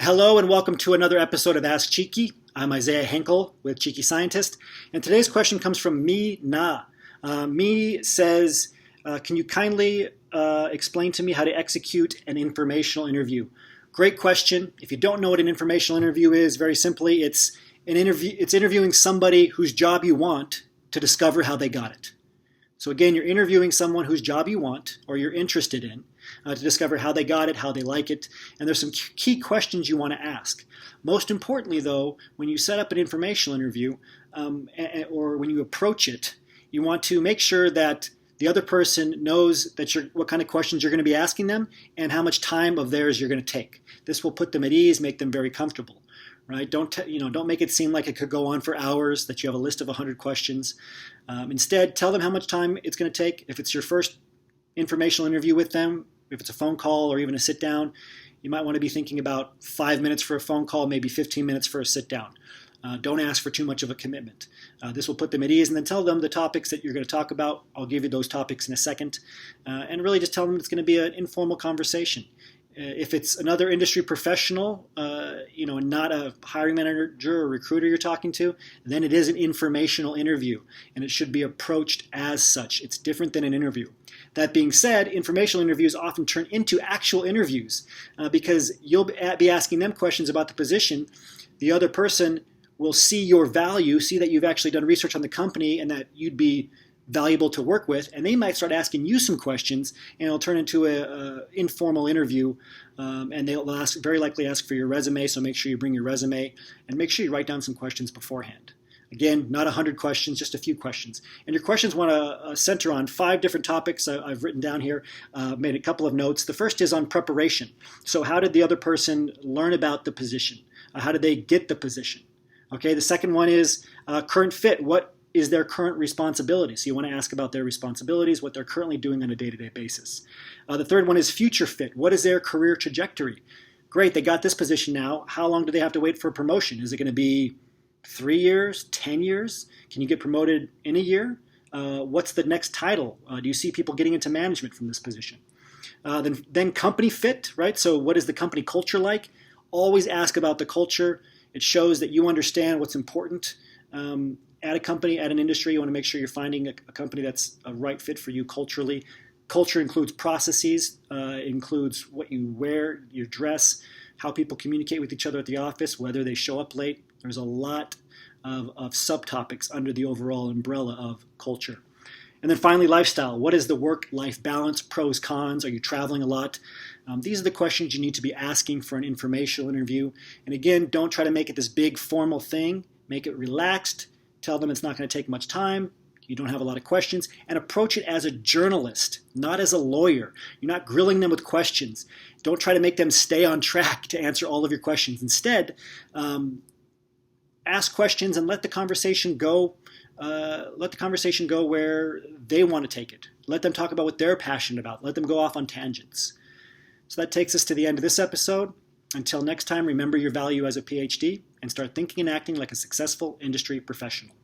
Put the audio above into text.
Hello and welcome to another episode of Ask Cheeky. I'm Isaiah Henkel with Cheeky Scientist, and today's question comes from Me Na. Me says, can you kindly explain to me how to execute an informational interview? Great question. If you don't know what an informational interview is, very simply, it's interviewing somebody whose job you want to discover how they got it. So again, you're interviewing someone whose job you want or you're interested in to discover how they got it, how they like it, and there's some key questions you want to ask. Most importantly, though, when you set up an informational interview or when you approach it, you want to make sure that the other person knows that what kind of questions you're going to be asking them and how much time of theirs you're going to take. This will put them at ease, make them very comfortable. Right? Don't make it seem like it could go on for hours, that you have a list of 100 questions. Instead, tell them how much time it's going to take. If it's your first informational interview with them, if it's a phone call or even a sit down, you might want to be thinking about 5 minutes for a phone call, maybe 15 minutes for a sit down. Don't ask for too much of a commitment. This will put them at ease, and then tell them the topics that you're going to talk about. I'll give you those topics in a second. And really just tell them it's going to be an informal conversation. If it's another industry professional, not a hiring manager or recruiter you're talking to, then it is an informational interview, and it should be approached as such. It's different than an interview. That being said, informational interviews often turn into actual interviews because you'll be asking them questions about the position. The other person will see your value, see that you've actually done research on the company and that you'd be valuable to work with, and they might start asking you some questions, and it'll turn into an informal interview, and they'll very likely ask for your resume, so make sure you bring your resume, and make sure you write down some questions beforehand. Again, not 100 questions, just a few questions. And your questions want to center on 5 different topics I've written down here, made a couple of notes. The first is on preparation. So how did the other person learn about the position? How did they get the position? Okay, the second one is current fit. What is their current responsibility? So you want to ask about their responsibilities, what they're currently doing on a day-to-day basis. The third one is future fit. What is their career trajectory? Great, they got this position now. How long do they have to wait for a promotion? Is it going to be 3 years, 10 years? Can you get promoted in a year? What's the next title? Do you see people getting into management from this position? Then company fit, right? So what is the company culture like? Always ask about the culture. It shows that you understand what's important at a company, at an industry. You want to make sure you're finding a company that's a right fit for you culturally. Culture includes processes, includes what you wear, your dress, how people communicate with each other at the office, whether they show up late. There's a lot of subtopics under the overall umbrella of culture. And then finally, lifestyle. What is the work-life balance? Pros, cons? Are you traveling a lot? These are the questions you need to be asking for an informational interview. And again, don't try to make it this big formal thing. Make it relaxed. Tell them it's not going to take much time. You don't have a lot of questions. And approach it as a journalist, not as a lawyer. You're not grilling them with questions. Don't try to make them stay on track to answer all of your questions. Instead, ask questions and let the conversation go. Let the conversation go where they want to take it. Let them talk about what they're passionate about. Let them go off on tangents. So that takes us to the end of this episode. Until next time, remember your value as a PhD and start thinking and acting like a successful industry professional.